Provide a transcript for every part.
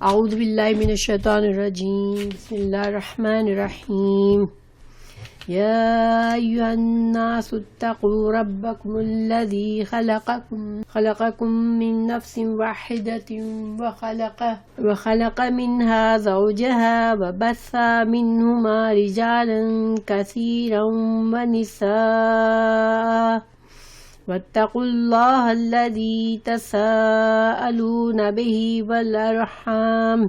اعوذ باللہ من الشیطان الرجیم، بسم اللہ الرحمن الرحیم۔ یا ایھا الناس اتقوا ربکم الذی خلقکم من نفس واحدۃ وخلق منها زوجها وبث منهما رجالا کثیرا ونساء واتقوا اللہ الذی تساءلون به والارحام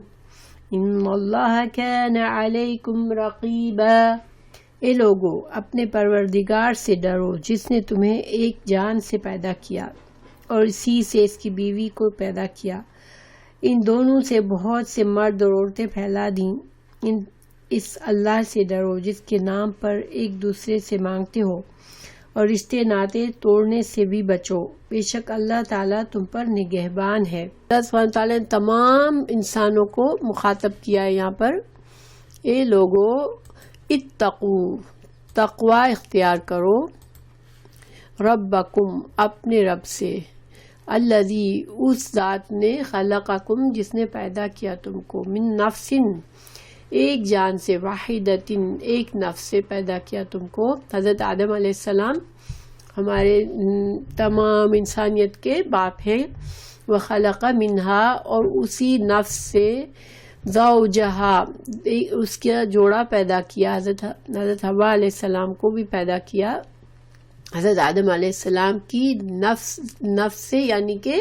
ان اللہ کان علیکم رقیبا۔ اے لوگو، اپنے پروردگار سے ڈرو جس نے تمہیں ایک جان سے پیدا کیا اور اسی سے اس کی بیوی کو پیدا کیا۔ ان دونوں سے بہت سے مرد اور عورتیں پھیلا دیں۔ اس اللہ سے ڈرو جس کے نام پر ایک دوسرے سے مانگتے ہو، اور رشتے ناطے توڑنے سے بھی بچو، بے شک اللہ تعالیٰ تم پر نگہبان ہے۔ اللہ سبحانہ تعالیٰ نے تمام انسانوں کو مخاطب کیا ہے یہاں پر۔ اے لوگو، اتقو، تقوی اختیار کرو، ربکم، اپنے رب سے، الذی، اس ذات نے، خلقکم، جس نے پیدا کیا تم کو، من نفس، ایک جان سے، واحدۃ، ایک نفس سے پیدا کیا تم کو۔ حضرت آدم علیہ السلام ہمارے تمام انسانیت کے باپ ہیں۔ وخلق منہا، اور اسی نفس سے، زوجہا، اس کا جوڑا پیدا کیا، حضرت حوا علیہ السلام کو بھی پیدا کیا حضرت آدم علیہ السلام کی نفس سے، یعنی کہ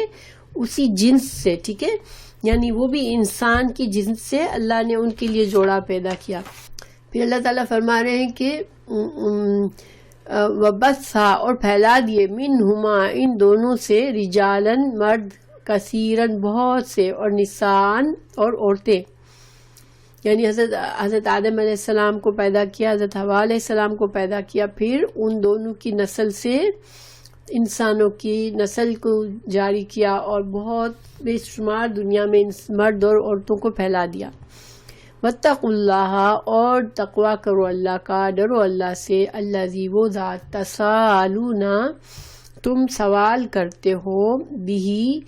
اسی جنس سے، ٹھیک ہے، یعنی وہ بھی انسان کی جنس سے اللہ نے ان کے لیے جوڑا پیدا کیا۔ پھر اللہ تعالیٰ فرما رہے ہیں کہ وبثا، اور پھیلا دیے، منہما، ان دونوں سے، رجالن، مرد، کثیرن، بہت سے، اور نسان، اور عورتیں، یعنی حضرت آدم علیہ السلام کو پیدا کیا، حضرت حوا علیہ السلام کو پیدا کیا، پھر ان دونوں کی نسل سے انسانوں کی نسل کو جاری کیا، اور بہت بے شمار دنیا میں مرد اور عورتوں کو پھیلا دیا۔ واتقوا اللہ، اور تقوی کرو اللہ کا، ڈرو اللہ سے، الذی، وہ ذات، تساءلون، تم سوال کرتے ہو، بہ،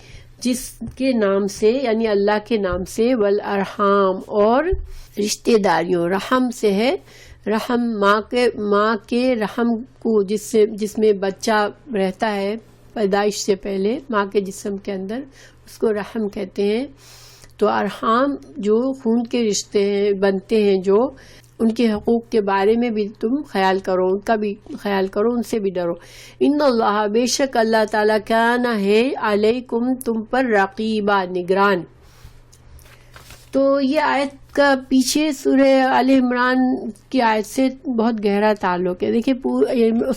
جس کے نام سے، یعنی اللہ کے نام سے، والارحام، اور رشتہ داریوں، رحم سے ہے، رحم ماں کے رحم کو، جس میں بچہ رہتا ہے پیدائش سے پہلے ماں کے جسم کے اندر، اس کو رحم کہتے ہیں۔ تو ارحام جو خون کے رشتے ہیں، بنتے ہیں، جو ان کے حقوق کے بارے میں بھی تم خیال کرو، ان کا بھی خیال کرو، ان سے بھی ڈرو۔ ان اللہ، بے شک اللہ تعالیٰ، کان، ہے، علیکم، تم پر، رقیبا، نگران۔ تو یہ آیت کا پیچھے سورہ آل عمران کی آیت سے بہت گہرا تعلق ہے۔ دیکھیے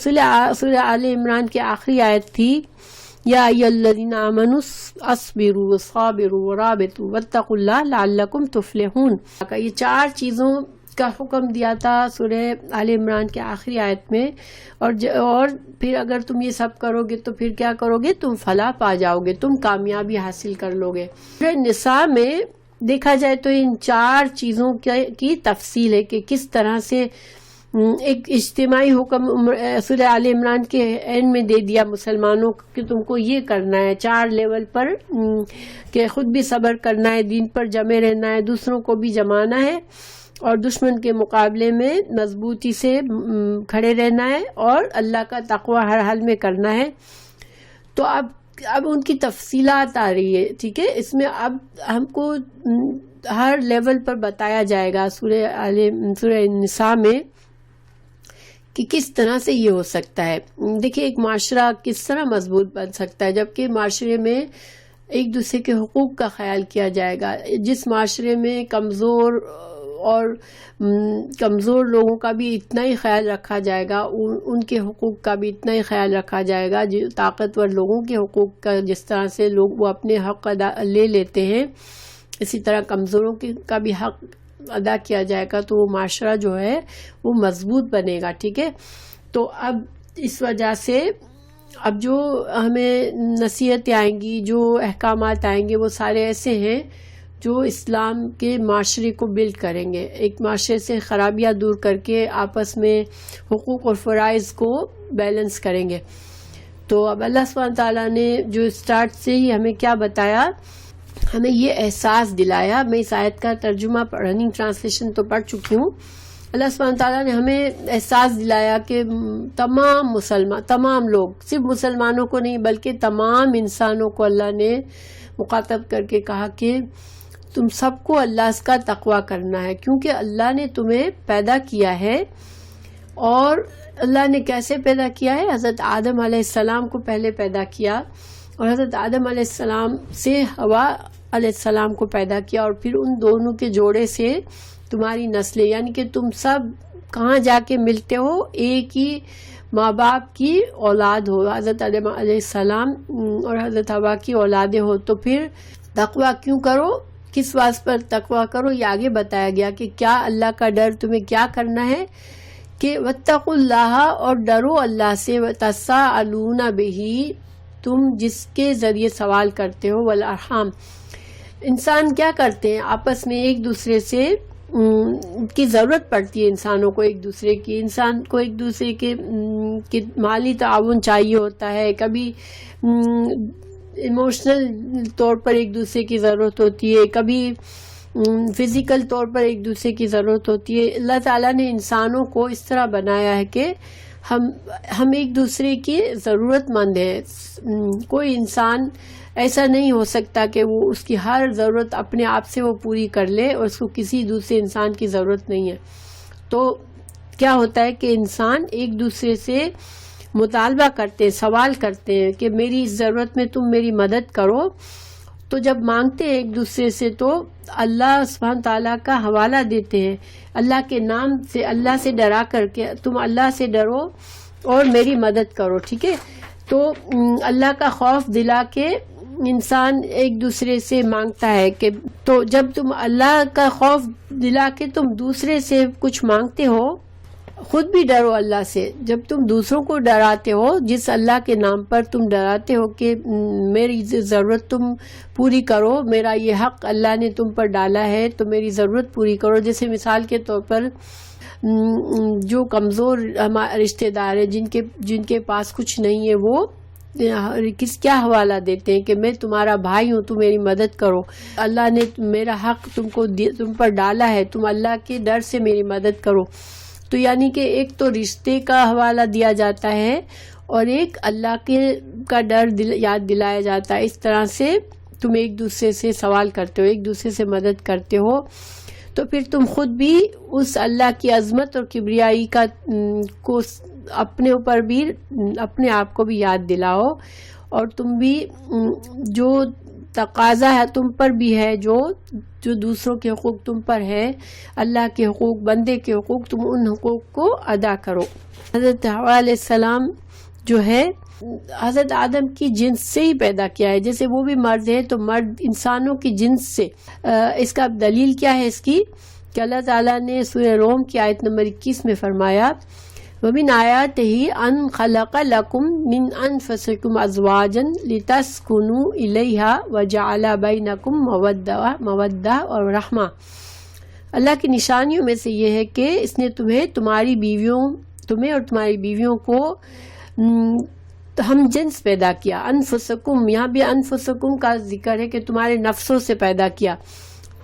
سورہ آل عمران کی آخری آیت تھی، یا ایھا الذین آمنوا اصبروا وصابروا ورابطوا واتقوا اللہ لعلکم تفلحون۔ یہ 4 چیزوں کا حکم دیا تھا سورہ آل عمران کے آخری آیت میں، اور پھر اگر تم یہ سب کرو گے تو پھر کیا کرو گے؟ تم فلاح پا جاؤ گے، تم کامیابی حاصل کر لو گے۔ سورہ نساء میں دیکھا جائے تو ان 4 چیزوں کی تفصیل ہے کہ کس طرح سے ایک اجتماعی حکم سورہ آل عمران کے اینڈ میں دے دیا مسلمانوں کہ تم کو یہ کرنا ہے 4 لیول پر، کہ خود بھی صبر کرنا ہے، دین پر جمے رہنا ہے، دوسروں کو بھی جمانا ہے، اور دشمن کے مقابلے میں مضبوطی سے کھڑے رہنا ہے، اور اللہ کا تقوی ہر حال میں کرنا ہے۔ تو اب ان کی تفصیلات آ رہی ہے، ٹھیک ہے، اس میں اب ہم کو ہر لیول پر بتایا جائے گا سورہ نساء میں کہ کس طرح سے یہ ہو سکتا ہے۔ دیکھیں ایک معاشرہ کس طرح مضبوط بن سکتا ہے جبکہ معاشرے میں ایک دوسرے کے حقوق کا خیال کیا جائے گا۔ جس معاشرے میں کمزور لوگوں کا بھی اتنا ہی خیال رکھا جائے گا، ان کے حقوق کا بھی اتنا ہی خیال رکھا جائے گا، طاقتور لوگوں کے حقوق کا جس طرح سے لوگ وہ اپنے حق لے لیتے ہیں، اسی طرح کمزوروں کا بھی حق ادا کیا جائے گا، تو وہ معاشرہ جو ہے وہ مضبوط بنے گا، ٹھیک ہے۔ تو اب اس وجہ سے اب جو ہمیں نصیحتیں آئیں گی، جو احکامات آئیں گے، وہ سارے ایسے ہیں جو اسلام کے معاشرے کو بلڈ کریں گے، ایک معاشرے سے خرابیاں دور کر کے آپس میں حقوق اور فرائض کو بیلنس کریں گے۔ تو اب اللہ سبحانہ تعالیٰ نے جو اسٹارٹ سے ہی ہمیں کیا بتایا ہمیں یہ احساس دلایا. میں اس آیت کا ترجمہ رننگ ٹرانسلیشن تو پڑھ چکی ہوں. اللہ سبحانہ تعالیٰ نے ہمیں احساس دلایا کہ تمام لوگ، صرف مسلمانوں کو نہیں بلکہ تمام انسانوں کو اللہ نے مخاطب کر کے کہا کہ تم سب کو اللہ کا تقوی کرنا ہے، کیونکہ اللہ نے تمہیں پیدا کیا ہے. اور اللہ نے کیسے پیدا کیا ہے؟ حضرت آدم علیہ السلام کو پہلے پیدا کیا، اور حضرت آدم علیہ السلام سے حوا علیہ السلام کو پیدا کیا، اور پھر ان دونوں کے جوڑے سے تمہاری نسلیں، یعنی کہ تم سب کہاں جا کے ملتے ہو؟ ایک ہی ماں باپ کی اولاد ہو، حضرت آدم علیہ السلام اور حضرت حوا کی اولادیں ہو. تو پھر تقوی کیوں کرو؟ کس واسطے پر تقوی کرو؟ یہ آگے بتایا گیا کہ کیا اللہ کا ڈر تمہیں کیا کرنا ہے کہ واتقوا اللہ، اور ڈرو اللہ سے، وتساءلون بہ، تم جس کے ذریعے سوال کرتے ہو، والارحام. انسان کیا کرتے ہیں آپس میں ایک دوسرے سے کی ضرورت پڑتی ہے انسانوں کو، انسان کو ایک دوسرے کے مالی تعاون چاہیے ہوتا ہے، کبھی ایموشنل طور پر ایک دوسرے کی ضرورت ہوتی ہے، کبھی فزیکل طور پر ایک دوسرے کی ضرورت ہوتی ہے. اللہ تعالیٰ نے انسانوں کو اس طرح بنایا ہے کہ ہم ایک دوسرے کی ضرورت مند ہیں. کوئی انسان ایسا نہیں ہو سکتا کہ وہ اس کی ہر ضرورت اپنے آپ سے وہ پوری کر لے اور اس کو کسی دوسرے انسان کی ضرورت نہیں ہے. تو کیا ہوتا ہے کہ انسان ایک دوسرے سے مطالبہ کرتے ہیں، سوال کرتے ہیں کہ میری اس ضرورت میں تم میری مدد کرو. تو جب مانگتے ہیں ایک دوسرے سے تو اللہ سبحانہ تعالیٰ کا حوالہ دیتے ہیں، اللہ کے نام سے، اللہ سے ڈرا کر کے تم اللہ سے ڈرو اور میری مدد کرو. ٹھیک ہے، تو اللہ کا خوف دلا کے انسان ایک دوسرے سے مانگتا ہے کہ تو جب تم اللہ کا خوف دلا کے تم دوسرے سے کچھ مانگتے ہو، خود بھی ڈرو اللہ سے. جب تم دوسروں کو ڈراتے ہو، جس اللہ کے نام پر تم ڈراتے ہو کہ میری ضرورت تم پوری کرو، میرا یہ حق اللہ نے تم پر ڈالا ہے تو میری ضرورت پوری کرو. جیسے مثال کے طور پر جو کمزور رشتہ دار ہیں، جن کے پاس کچھ نہیں ہے، وہ کیا حوالہ دیتے ہیں کہ میں تمہارا بھائی ہوں، تم میری مدد کرو، اللہ نے میرا حق تم پر ڈالا ہے، تم اللہ کے ڈر سے میری مدد کرو. تو یعنی کہ ایک تو رشتے کا حوالہ دیا جاتا ہے اور ایک اللہ کا ڈر یاد دلایا جاتا ہے. اس طرح سے تم ایک دوسرے سے سوال کرتے ہو، ایک دوسرے سے مدد کرتے ہو، تو پھر تم خود بھی اس اللہ کی عظمت اور کبریائی کو اپنے اوپر بھی، اپنے آپ کو بھی یاد دلاؤ، اور تم بھی جو تقاضا ہے تم پر بھی ہے، جو دوسروں کے حقوق تم پر ہے، اللہ کے حقوق، بندے کے حقوق، تم ان حقوق کو ادا کرو. حضرت حوا علیہ السلام جو ہے حضرت آدم کی جنس سے ہی پیدا کیا ہے. جیسے وہ بھی مرد ہے تو مرد انسانوں کی جنس سے. اس کا دلیل کیا ہے اس کی کہ اللہ تعالیٰ نے سورہ روم کی آیت نمبر 21 میں فرمایا وَمِنْ آيَاتِهِ أَنْ خَلَقَ لَكُمْ مِنْ أَنْفُسِكُمْ أَزْوَاجًا لِتَسْكُنُوا إِلَيْهَا وَجَعَلَ بَيْنَكُمْ مَوَدَّةً وَرَحْمَةً. اللہ کی نشانیوں میں سے یہ ہے کہ اس نے تمہیں اور تمہاری بیویوں کو ہم جنس پیدا کیا. انفسکم، یہاں بھی انفسکم کا ذکر ہے کہ تمہارے نفسوں سے پیدا کیا.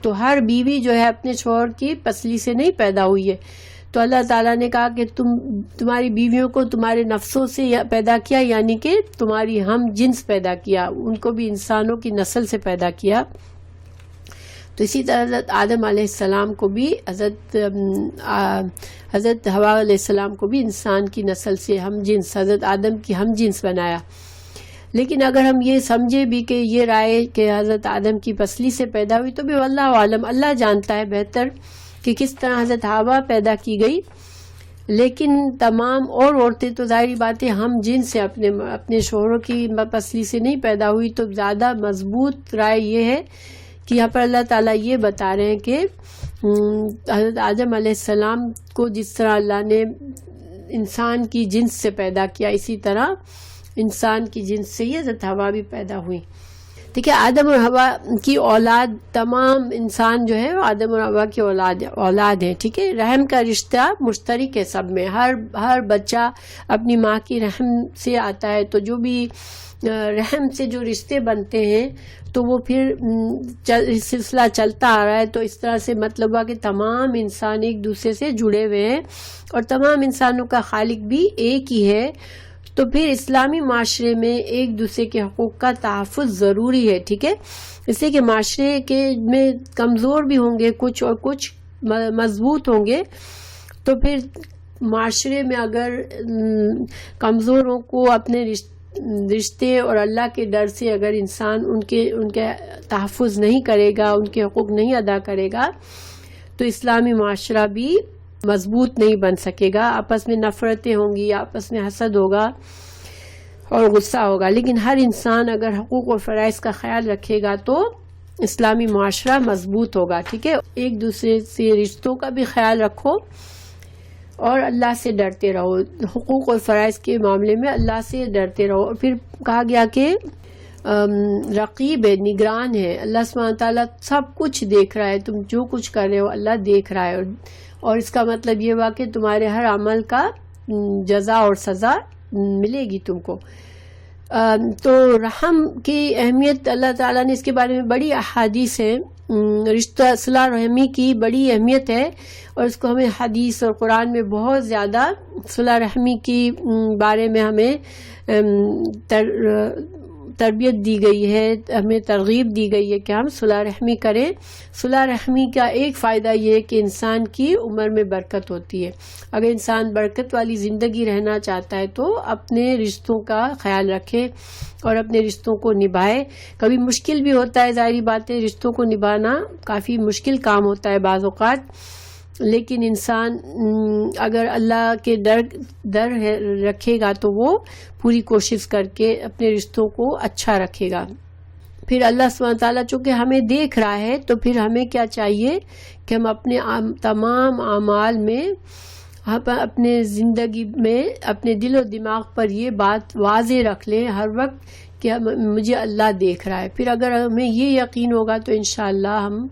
تو ہر بیوی جو ہے اپنے شوہر کی پسلی سے نہیں پیدا ہوئی ہے. تو اللہ تعالیٰ نے کہا کہ تمہاری بیویوں کو تمہارے نفسوں سے پیدا کیا، یعنی کہ تمہاری ہم جنس پیدا کیا، ان کو بھی انسانوں کی نسل سے پیدا کیا. تو اسی طرح حضرت آدم علیہ السلام کو بھی حضرت حوا علیہ السلام کو بھی انسان کی نسل سے ہم جنس، حضرت آدم کی ہم جنس بنایا. لیکن اگر ہم یہ سمجھے بھی کہ یہ رائے کہ حضرت آدم کی پسلی سے پیدا ہوئی، تو بھی واللہ عالم، اللہ جانتا ہے بہتر کہ کس طرح حضرت حوا پیدا کی گئی. لیکن تمام اور عورتیں تو ظاہری باتیں ہم جنس سے اپنے شوہروں کی پسلی سے نہیں پیدا ہوئی. تو زیادہ مضبوط رائے یہ ہے کہ یہاں پر اللہ تعالیٰ یہ بتا رہے ہیں کہ حضرت آدم علیہ السلام کو جس طرح اللہ نے انسان کی جنس سے پیدا کیا، اسی طرح انسان کی جنس سے ہی حضرت حوا بھی پیدا ہوئی. ٹھیک ہے. آدم اور حوا کی اولاد، تمام انسان جو ہے آدم اور حوا کی اولاد ہیں. ٹھیک ہے. رحم کا رشتہ مشترک ہے سب میں. ہر بچہ اپنی ماں کی رحم سے آتا ہے. تو جو بھی رحم سے جو رشتے بنتے ہیں تو وہ پھر سلسلہ چلتا آ رہا ہے. تو اس طرح سے مطلب ہوا کہ تمام انسان ایک دوسرے سے جڑے ہوئے ہیں اور تمام انسانوں کا خالق بھی ایک ہی ہے. تو پھر اسلامی معاشرے میں ایک دوسرے کے حقوق کا تحفظ ضروری ہے. ٹھیک ہے. اس لیے کہ معاشرے کے میں کمزور بھی ہوں گے کچھ اور کچھ مضبوط ہوں گے. تو پھر معاشرے میں اگر کمزوروں کو اپنے رشتے اور اللہ کے ڈر سے اگر انسان ان کے تحفظ نہیں کرے گا، ان کے حقوق نہیں ادا کرے گا، تو اسلامی معاشرہ بھی مضبوط نہیں بن سکے گا. آپس میں نفرتیں ہوں گی، آپس میں حسد ہوگا اور غصہ ہوگا. لیکن ہر انسان اگر حقوق اور فرائض کا خیال رکھے گا تو اسلامی معاشرہ مضبوط ہوگا. ٹھیک ہے. ایک دوسرے سے رشتوں کا بھی خیال رکھو اور اللہ سے ڈرتے رہو. حقوق اور فرائض کے معاملے میں اللہ سے ڈرتے رہو. اور پھر کہا گیا کہ رقیب ہے، نگران ہے. اللہ سبحانہ تعالیٰ سب کچھ دیکھ رہا ہے. تم جو کچھ کر رہے ہو اللہ دیکھ رہا ہے. اور اس کا مطلب یہ ہوا کہ تمہارے ہر عمل کا جزا اور سزا ملے گی تم کو. تو رحم کی اہمیت اللہ تعالیٰ نے اس کے بارے میں بڑی احادیث ہیں. رشتہ صلہ رحمی کی بڑی اہمیت ہے اور اس کو ہمیں حدیث اور قرآن میں بہت زیادہ صلہ رحمی کی بارے میں ہمیں تربیت دی گئی ہے، ہمیں ترغیب دی گئی ہے کہ ہم صلہ رحمی کریں. صلہ رحمی کا ایک فائدہ یہ ہے کہ انسان کی عمر میں برکت ہوتی ہے. اگر انسان برکت والی زندگی رہنا چاہتا ہے تو اپنے رشتوں کا خیال رکھے اور اپنے رشتوں کو نبھائے. کبھی مشکل بھی ہوتا ہے، ظاہری بات ہے رشتوں کو نبھانا کافی مشکل کام ہوتا ہے بعض اوقات، لیکن انسان اگر اللہ کے ڈر رکھے گا تو وہ پوری کوشش کر کے اپنے رشتوں کو اچھا رکھے گا. پھر اللہ سبحانہ تعالیٰ چونکہ ہمیں دیکھ رہا ہے تو پھر ہمیں کیا چاہیے کہ ہم اپنے تمام اعمال میں، اپنے زندگی میں، اپنے دل و دماغ پر یہ بات واضح رکھ لیں ہر وقت کہ مجھے اللہ دیکھ رہا ہے. پھر اگر ہمیں یہ یقین ہوگا تو انشاءاللہ ہم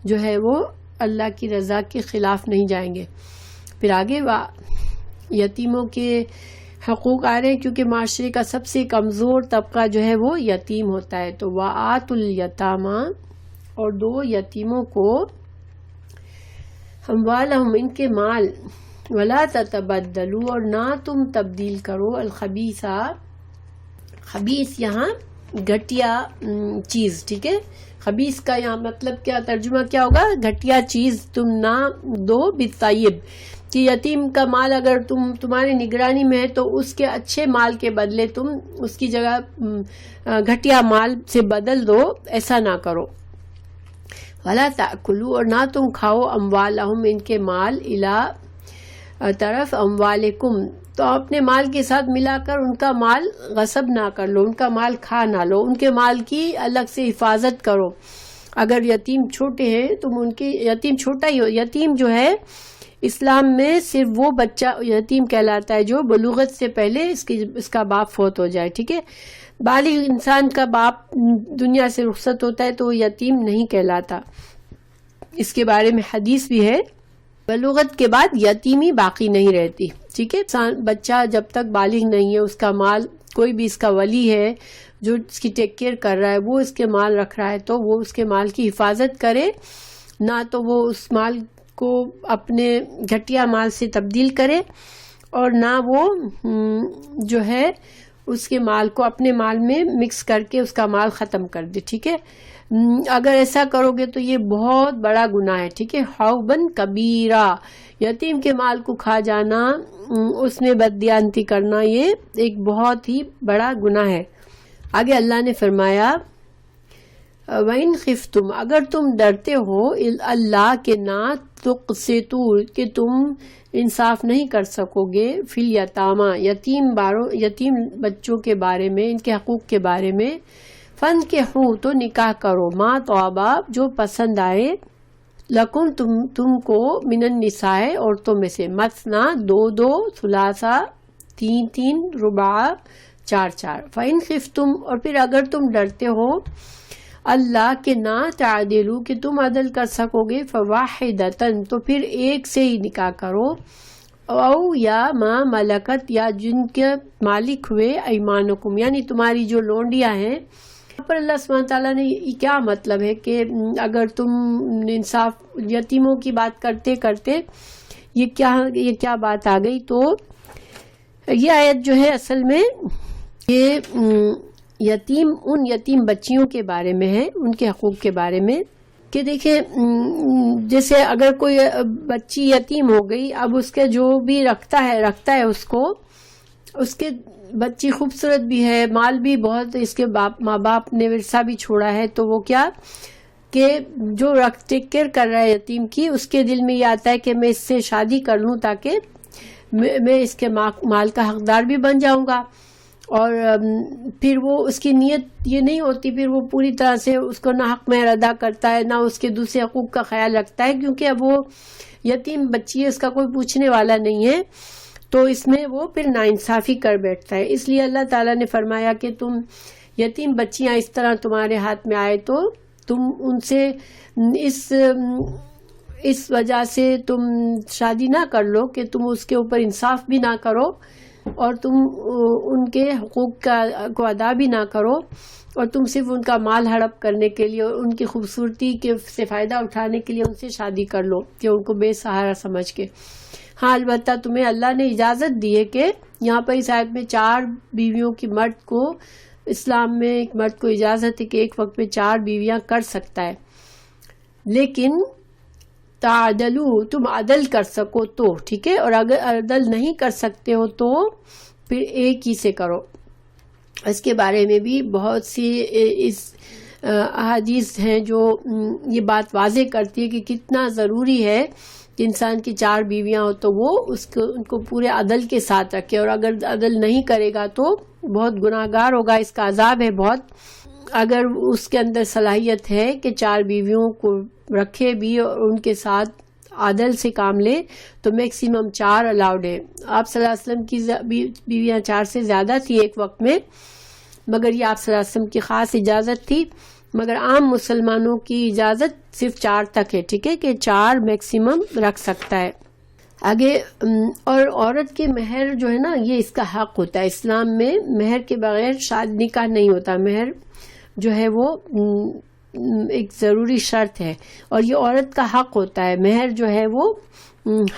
جو ہے وہ اللہ کی رضا کے خلاف نہیں جائیں گے. پھر آگے یتیموں کے حقوق آ رہے ہیں کیونکہ معاشرے کا سب سے کمزور طبقہ جو ہے وہ یتیم ہوتا ہے. تو وَآتُوا الْيَتَامَى، اور دو یتیموں کو اموالہم، ان کے مال، وَلَا تَتَبَدَّلُوا، اور نہ تم تبدیل کرو، الخبیث، خبیث یہاں گھٹیا چیز. ٹھیک ہے. خبیث کا یہاں مطلب کیا، ترجمہ کیا ہوگا؟ گھٹیا چیز تم نہ دو بالطیب. کہ یتیم کا مال اگر تمہاری نگرانی میں ہے تو اس کے اچھے مال کے بدلے تم اس کی جگہ گھٹیا مال سے بدل دو، ایسا نہ کرو. وَلَا تَأْكُلُوا، اور نہ تم کھاؤ، اموالہم، ان کے مال، اِلیٰ طرف اموالکم، تو اپنے مال کے ساتھ ملا کر ان کا مال غصب نہ کر لو، ان کا مال کھا نہ لو، ان کے مال کی الگ سے حفاظت کرو. اگر یتیم چھوٹے ہیں تم ان کی، یتیم چھوٹا ہی ہو، یتیم جو ہے اسلام میں صرف وہ بچہ یتیم کہلاتا ہے جو بلوغت سے پہلے اس کا باپ فوت ہو جائے. ٹھیک ہے. بالغ انسان کا باپ دنیا سے رخصت ہوتا ہے تو وہ یتیم نہیں کہلاتا. اس کے بارے میں حدیث بھی ہے، بلوغت کے بعد یتیمی باقی نہیں رہتی. ٹھیک ہے. بچہ جب تک بالغ نہیں ہے، اس کا مال، کوئی بھی اس کا ولی ہے جو اس کی ٹیک کیئر کر رہا ہے، وہ اس کے مال رکھ رہا ہے تو وہ اس کے مال کی حفاظت کرے، نہ تو وہ اس مال کو اپنے گھٹیا مال سے تبدیل کرے اور نہ وہ جو ہے اس کے مال کو اپنے مال میں مکس کر کے اس کا مال ختم کر دے. ٹھیک ہے. اگر ایسا کرو گے تو یہ بہت بڑا گناہ ہے. ٹھیک ہے. حوبن کبیرہ، یتیم کے مال کو کھا جانا، اس میں بددیانتی کرنا، یہ ایک بہت ہی بڑا گناہ ہے. آگے اللہ نے فرمایا وَإِنْ خِفْتُمْ، اگر تم ڈرتے ہو، اللہ کے نہ تقسطوا، کہ تم انصاف نہیں کر سکو گے، فی الیتامى، یتیم بچوں کے بارے میں، ان کے حقوق کے بارے میں، فانکحوا، تو نکاح کرو، ما طاب، جو پسند آئے، لکم، تم کو، من النساء، عورتوں میں سے، مثنا، دو، ثلاثہ، تین، رباع، چار. فإن خفتم، اور پھر اگر تم ڈرتے ہو، اللہ کہ نہ تعدلو کہ تم عدل کر سکو گے، فواحدتن تو پھر ایک سے ہی نکاح کرو، او یا ما ملکت یا جن کے مالک ہوئے، ایمانکم یعنی تمہاری جو لونڈیاں ہیں۔ یہاں پر اللہ سبحانہ تعالیٰ نے کیا مطلب ہے کہ اگر تم انصاف یتیموں کی بات کرتے کرتے یہ کیا بات آ گئی، تو یہ آیت جو ہے اصل میں یہ ان یتیم بچیوں کے بارے میں ہے، ان کے حقوق کے بارے میں، کہ دیکھیں جیسے اگر کوئی بچی یتیم ہو گئی، اب اس کے جو بھی رکھتا ہے اس کو، اس کے بچی خوبصورت بھی ہے، مال بھی بہت، اس کے ماں باپ نے ورثہ بھی چھوڑا ہے، تو وہ کیا کہ جو ٹیک کیئر کر رہا ہے یتیم کی، اس کے دل میں یہ آتا ہے کہ میں اس سے شادی کر لوں تاکہ میں اس کے مال کا حقدار بھی بن جاؤں گا، اور پھر وہ اس کی نیت یہ نہیں ہوتی، پھر وہ پوری طرح سے اس کو نہ حق مہر ادا کرتا ہے، نہ اس کے دوسرے حقوق کا خیال رکھتا ہے، کیونکہ اب وہ یتیم بچی ہے، اس کا کوئی پوچھنے والا نہیں ہے، تو اس میں وہ پھر ناانصافی کر بیٹھتا ہے۔ اس لیے اللہ تعالیٰ نے فرمایا کہ تم یتیم بچیاں اس طرح تمہارے ہاتھ میں آئے تو تم ان سے اس وجہ سے تم شادی نہ کر لو کہ تم اس کے اوپر انصاف بھی نہ کرو، اور تم ان کے حقوق کو ادا بھی نہ کرو، اور تم صرف ان کا مال ہڑپ کرنے کے لیے اور ان کی خوبصورتی سے فائدہ اٹھانے کے لیے ان سے شادی کر لو کہ ان کو بے سہارا سمجھ کے۔ ہاں البتہ تمہیں اللہ نے اجازت دی ہے کہ یہاں پر اس آیت میں 4 بیویوں کی مرد کو، اسلام میں ایک مرد کو اجازت ہے کہ ایک وقت میں 4 بیویاں کر سکتا ہے، لیکن تعدلو تم عدل کر سکو تو ٹھیک ہے، اور اگر عدل نہیں کر سکتے ہو تو پھر ایک ہی سے کرو۔ اس کے بارے میں بھی بہت سی احادیث ہیں جو یہ بات واضح کرتی ہے کہ کتنا ضروری ہے کہ انسان کی 4 بیویاں ہو تو وہ ان کو پورے عدل کے ساتھ رکھے، اور اگر عدل نہیں کرے گا تو بہت گناہگار ہوگا، اس کا عذاب ہے بہت۔ اگر اس کے اندر صلاحیت ہے کہ 4 بیویوں کو رکھے بھی اور ان کے ساتھ عدل سے کام لے تو میکسیمم 4 الاؤڈ ہے۔ آپ صلی اللہ علیہ وسلم کی بیویاں 4 سے زیادہ تھی ایک وقت میں، مگر یہ آپ صلی اللہ علیہ وسلم کی خاص اجازت تھی، مگر عام مسلمانوں کی اجازت صرف 4 تک ہے، ٹھیک ہے، کہ 4 میکسیمم رکھ سکتا ہے آگے۔ اور عورت کے مہر جو ہے نا، یہ اس کا حق ہوتا ہے، اسلام میں مہر کے بغیر شادی نکاح نہیں ہوتا، مہر جو ہے وہ ایک ضروری شرط ہے، اور یہ عورت کا حق ہوتا ہے، مہر جو ہے وہ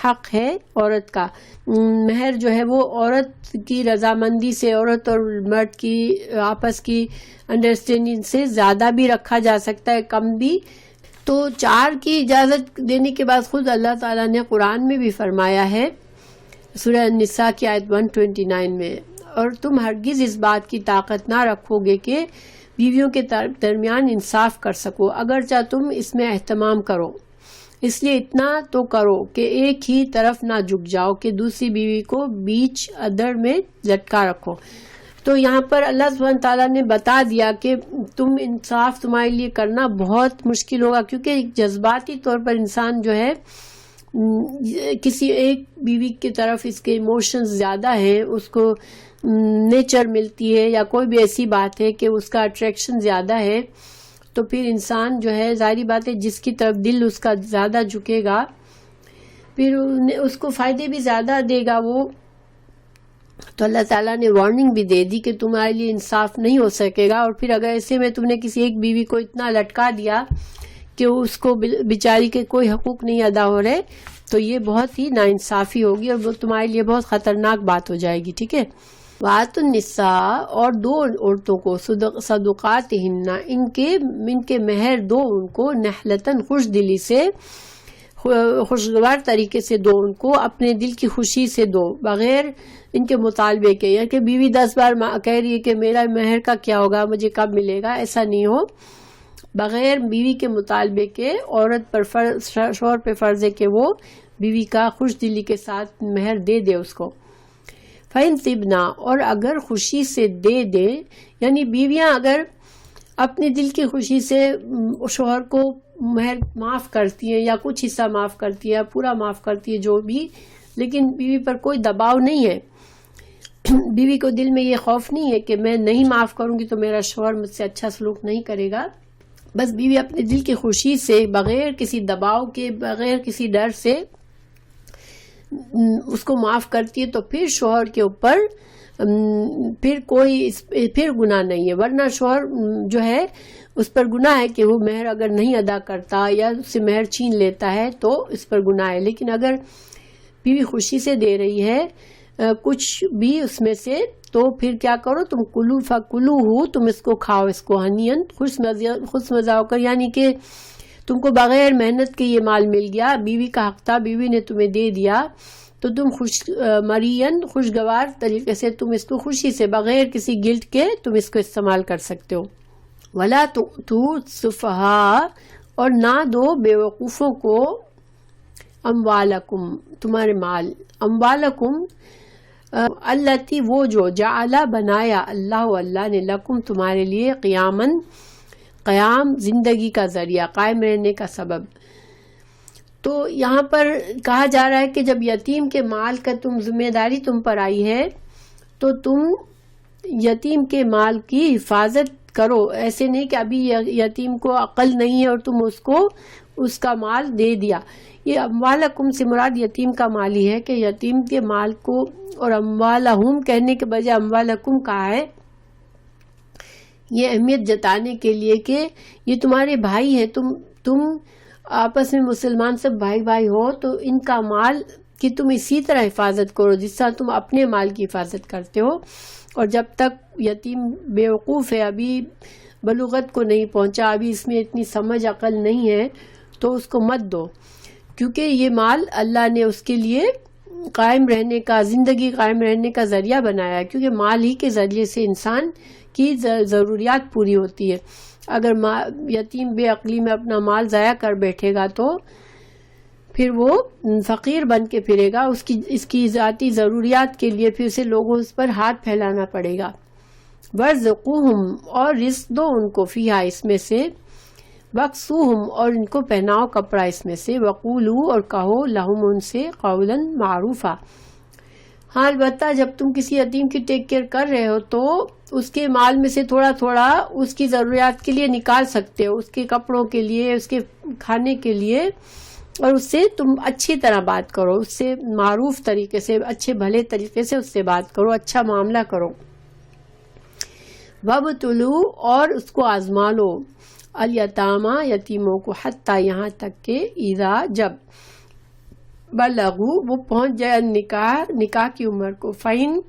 حق ہے عورت کا۔ مہر جو ہے وہ عورت کی رضامندی سے، عورت اور مرد کی آپس کی انڈرسٹینڈنگ سے زیادہ بھی رکھا جا سکتا ہے، کم بھی۔ تو 4 کی اجازت دینے کے بعد خود اللہ تعالیٰ نے قرآن میں بھی فرمایا ہے، سورہ النساء کی آیت 129 میں، اور تم ہرگز اس بات کی طاقت نہ رکھو گے کہ بیویوں کے درمیان انصاف کر سکو، اگرچہ تم اس میں اہتمام کرو، اس لیے اتنا تو کرو کہ ایک ہی طرف نہ جھک جاؤ کہ دوسری بیوی کو بیچ ادر میں لٹکا رکھو۔ تو یہاں پر اللہ سبحانہ تعالیٰ نے بتا دیا کہ تم انصاف تمہارے لیے کرنا بہت مشکل ہوگا، کیونکہ جذباتی طور پر انسان جو ہے کسی ایک بیوی کی طرف اس کے ایموشنز زیادہ ہیں، اس کو نیچر ملتی ہے یا کوئی بھی ایسی بات ہے کہ اس کا اٹریکشن زیادہ ہے، تو پھر انسان جو ہے ظاہری بات ہے جس کی طرف دل اس کا زیادہ جھکے گا پھر اس کو فائدے بھی زیادہ دے گا وہ۔ تو اللہ تعالیٰ نے وارننگ بھی دے دی کہ تمہارے لیے انصاف نہیں ہو سکے گا، اور پھر اگر ایسے میں تم نے کسی ایک بیوی کو اتنا لٹکا دیا کہ اس کو بیچاری کے کوئی حقوق نہیں ادا ہو رہے تو یہ بہت ہی ناانصافی ہوگی، اور وہ تمہارے لیے بہت خطرناک بات ہو جائے گی، ٹھیک ہے۔ وَآتُوا النِّسَاءَ اور دو عورتوں کو صدقاتہن ان کے مہر دو، ان کو نحلتاً خوش دلی سے، خوشگوار طریقے سے دو، ان کو اپنے دل کی خوشی سے دو، بغیر ان کے مطالبے کے، یا کہ بیوی 10 بار کہہ رہی ہے کہ میرا مہر کا کیا ہوگا، مجھے کب ملے گا، ایسا نہیں ہو۔ بغیر بیوی کے مطالبے کے عورت پر شوہر پہ فرض ہے کہ وہ بیوی کا خوش دلی کے ساتھ مہر دے دے اس کو۔ فَإِن طِبْنَا اور اگر خوشی سے دے دے، یعنی بیویاں اگر اپنے دل کی خوشی سے شوہر کو مہر معاف کرتی ہیں یا کچھ حصہ معاف کرتی ہے، پورا معاف کرتی ہے جو بھی، لیکن بیوی پر کوئی دباؤ نہیں ہے، بیوی کو دل میں یہ خوف نہیں ہے کہ میں نہیں معاف کروں گی تو میرا شوہر مجھ سے اچھا سلوک نہیں کرے گا، بس بیوی اپنے دل کی خوشی سے بغیر کسی دباؤ کے بغیر کسی ڈر سے اس کو معاف کرتی ہے تو پھر شوہر کے اوپر پھر گناہ نہیں ہے. ورنہ شوہر جو ہے اس پر گناہ ہے کہ وہ مہر اگر نہیں ادا کرتا یا اس سے مہر چھین لیتا ہے تو اس پر گناہ ہے. لیکن اگر بیوی خوشی سے دے رہی ہے کچھ بھی اس میں سے تو پھر کیا کرو تم کلو فکلو ہو, تم اس کو کھاؤ, اس کو ہنین خوش مزہ ہو کر, یعنی کہ تم کو بغیر محنت کے یہ مال مل گیا, بیوی کا حق تھا, بیوی نے تمہیں دے دیا تو تم خوشگوار طریقے سے تم اس کو خوشی سے بغیر کسی گلٹ کے تم اس کو استعمال کر سکتے ہو. ولا تؤتوا السفہاء, اور نہ دو بے وقوفوں کو اموالکم تمہارے مال, اموالکم التی وہ جو جعل بنایا اللہ نے لکم تمہارے لیے قیام زندگی کا ذریعہ, قائم رہنے کا سبب. تو یہاں پر کہا جا رہا ہے کہ جب یتیم کے مال کا ذمہ داری تم پر آئی ہے تو تم یتیم کے مال کی حفاظت کرو. ایسے نہیں کہ ابھی یتیم کو عقل نہیں ہے اور تم اس کو اس کا مال دے دیا. یہ اموالکم سے مراد یتیم کا مال ہی ہے کہ یتیم کے مال کو, اور اموالہم کہنے کے بجائے اموالکم کہا ہے, یہ اہمیت جتانے کے لیے کہ یہ تمہارے بھائی ہیں, تم آپس میں مسلمان سب بھائی بھائی ہو, تو ان کا مال کی تم اسی طرح حفاظت کرو جس طرح تم اپنے مال کی حفاظت کرتے ہو. اور جب تک یتیم بیوقوف ہے, ابھی بلوغت کو نہیں پہنچا, ابھی اس میں اتنی سمجھ عقل نہیں ہے, تو اس کو مت دو, کیونکہ یہ مال اللہ نے اس کے لیے زندگی قائم رہنے کا ذریعہ بنایا ہے. کیونکہ مال ہی کے ذریعے سے انسان کی ضروریات پوری ہوتی ہے. اگر یتیم بے عقلی میں اپنا مال ضائع کر بیٹھے گا تو پھر وہ فقیر بن کے پھرے گا, اس کی ذاتی ضروریات کے لیے پھر اسے لوگوں اس پر ہاتھ پھیلانا پڑے گا. وَارْزُقُوهُمْ, اور رزق دو ان کو, فیہا اس میں سے, وَاکْسُوهُمْ, اور ان کو پہناؤ کپڑا اس میں سے, وَقُولُوا, اور کہو, لَهُمْ ان سے, قَوْلًا مَعْرُوفًا. ہاں البتہ جب تم کسی یتیم کی ٹیک کیئر کر رہے ہو تو اس کے مال میں سے تھوڑا تھوڑا اس کی ضروریات کے لیے نکال سکتے ہو, اس کے کپڑوں کے لیے, اس کے کھانے کے لیے, اور اس سے تم اچھی طرح بات کرو, اس سے معروف طریقے سے, اچھے بھلے طریقے سے اس سے بات کرو, اچھا معاملہ کرو. وَابْتُلُوا, اور اس کو آزما لو, الیتاما, یتیموں کو, حتیٰ, یہاں تک کہ, اذا, جب, بلغوا, وہ پہنچ جائے, نکاح کی عمر کو, فَإِنْ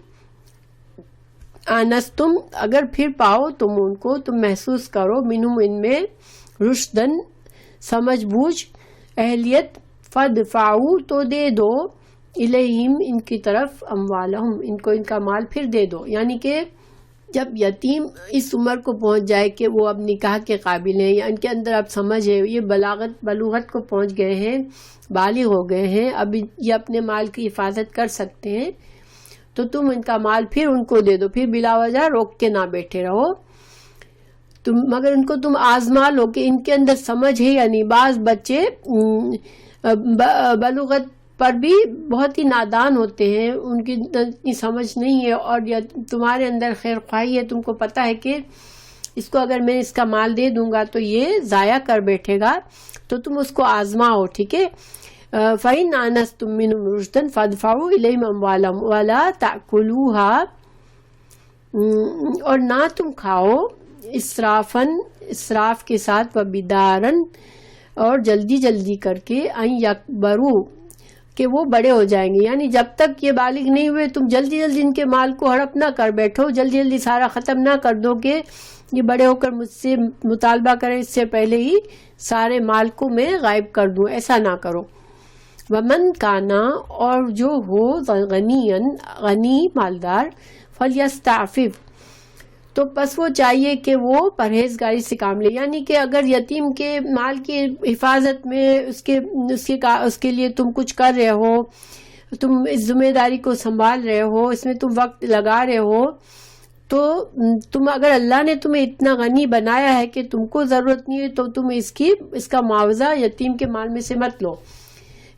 آنستم, اگر پھر پاؤ تم ان کو, تم محسوس کرو, منہم, ان میں, رشدن, سمجھ بوجھ, اہلیت, فدفعوا, تو دے دو, الیہم, ان کی طرف, اموالہم, ان کو ان کا مال پھر دے دو. یعنی کہ جب یتیم اس عمر کو پہنچ جائے کہ وہ اب نکاح کے قابل ہیں, یا ان کے اندر اب سمجھ ہے, یہ بلوغت کو پہنچ گئے ہیں, بالغ ہو گئے ہیں, اب یہ اپنے مال کی حفاظت کر سکتے ہیں, تو تم ان کا مال پھر ان کو دے دو, پھر بلا وجہ روک کے نہ بیٹھے رہو. مگر ان کو تم آزما لو کہ ان کے اندر سمجھ ہے یا نہیں. بعض بچے بلوغت پر بھی بہت ہی نادان ہوتے ہیں, ان کی اتنی سمجھ نہیں ہے, اور تمہارے اندر خیر خواہی ہے, تم کو پتہ ہے کہ اس کو اگر میں اس کا مال دے دوں گا تو یہ ضائع کر بیٹھے گا, تو تم اس کو آزماؤ, ٹھیک ہے. فَإِنْ آنَسْتُم مِّنْهُمْ رُشْدًا فَادْفَعُوا إِلَيْهِمْ أَمْوَالَهُمْ وَلَا تَأْكُلُوهَا, اور نہ تم کھاؤ, اسراف کے ساتھ, وَبِدَارًا, اور جلدی کر کے, أَن يَكْبَرُوا, کہ وہ بڑے ہو جائیں گے. یعنی جب تک یہ بالغ نہیں ہوئے تم جلدی ان کے مال کو ہڑپ نہ کر بیٹھو, جلدی سارا ختم نہ کر دو کہ یہ بڑے ہو کر مجھ سے مطالبہ کریں, اس سے پہلے ہی سارے مال کو میں غائب کر دوں, ایسا نہ کرو. ومن کانا, اور جو ہو, غنی مالدار, فلیستعفف, تو پس وہ چاہیے کہ وہ پرہیزگاری سے کام لے. یعنی کہ اگر یتیم کے مال کی حفاظت میں اس کے لیے تم کچھ کر رہے ہو, تم اس ذمہ داری کو سنبھال رہے ہو, اس میں تم وقت لگا رہے ہو, تو تم اگر اللہ نے تمہیں اتنا غنی بنایا ہے کہ تم کو ضرورت نہیں ہے, تو تم اس کا معاوضہ یتیم کے مال میں سے مت لو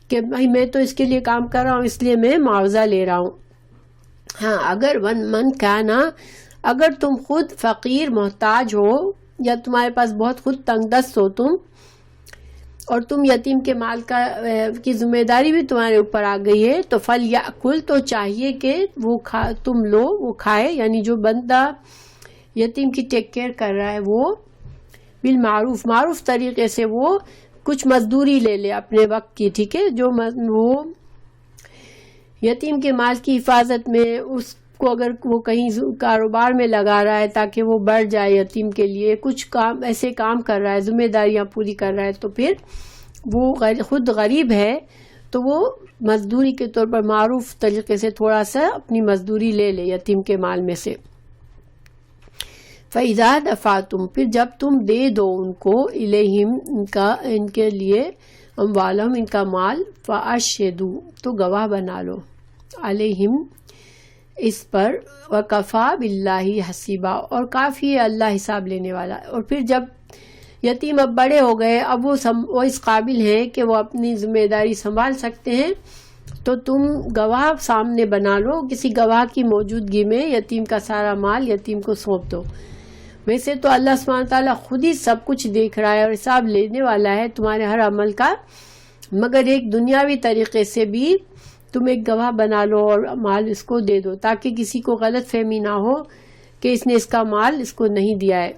کہ بھائی میں تو اس کے لیے کام کر رہا ہوں اس لیے میں معاوضہ لے رہا ہوں. ہاں اگر من کانا, اگر تم خود فقیر محتاج ہو, یا تمہارے پاس بہت خود تنگ دست ہو تم، اور تم یتیم کے مال کی ذمہ داری بھی تمہارے اوپر آ گئی ہے، تو فلیأکل، تو چاہیے کہ وہ تم لو، وہ کھائے، یعنی جو بندہ یتیم کی ٹیک کیئر کر رہا ہے وہ بالمعروف، معروف طریقے سے وہ کچھ مزدوری لے لے اپنے وقت کی، ٹھیک ہے، جو وہ یتیم کے مال کی حفاظت میں، اس کو اگر وہ کہیں کاروبار میں لگا رہا ہے تاکہ وہ بڑھ جائے یتیم کے لیے، کچھ کام ایسے کام کر رہا ہے، ذمہ داریاں پوری کر رہا ہے، تو پھر وہ خود غریب ہے تو وہ مزدوری کے طور پر معروف طریقے سے تھوڑا سا اپنی مزدوری لے لے یتیم کے مال میں سے۔ فَإِذَا دَفَعْتُمْ، پھر جب تم دے دو ان کو، الیہم، ان کے لیے، اموالہم، ان کا مال، فَأَشْهِدُوا، تو گواہ بنا لو، علیہم، اس پر، وَكَفَى بِاللَّهِ حَسِيبًا، اور کافی ہے اللہ حساب لینے والا۔ اور پھر جب یتیم اب بڑے ہو گئے، اب وہ اس قابل ہیں کہ وہ اپنی ذمہ داری سنبھال سکتے ہیں، تو تم گواہ سامنے بنا لو، کسی گواہ کی موجودگی میں یتیم کا سارا مال یتیم کو سونپ دو۔ ویسے تو اللہ سبحانہ تعالیٰ خود ہی سب کچھ دیکھ رہا ہے اور حساب لینے والا ہے تمہارے ہر عمل کا، مگر ایک دنیاوی طریقے سے بھی تم ایک گواہ بنا لو اور مال اس کو دے دو، تاکہ کسی کو غلط فہمی نہ ہو کہ اس نے اس کا مال اس کو نہیں دیا ہے۔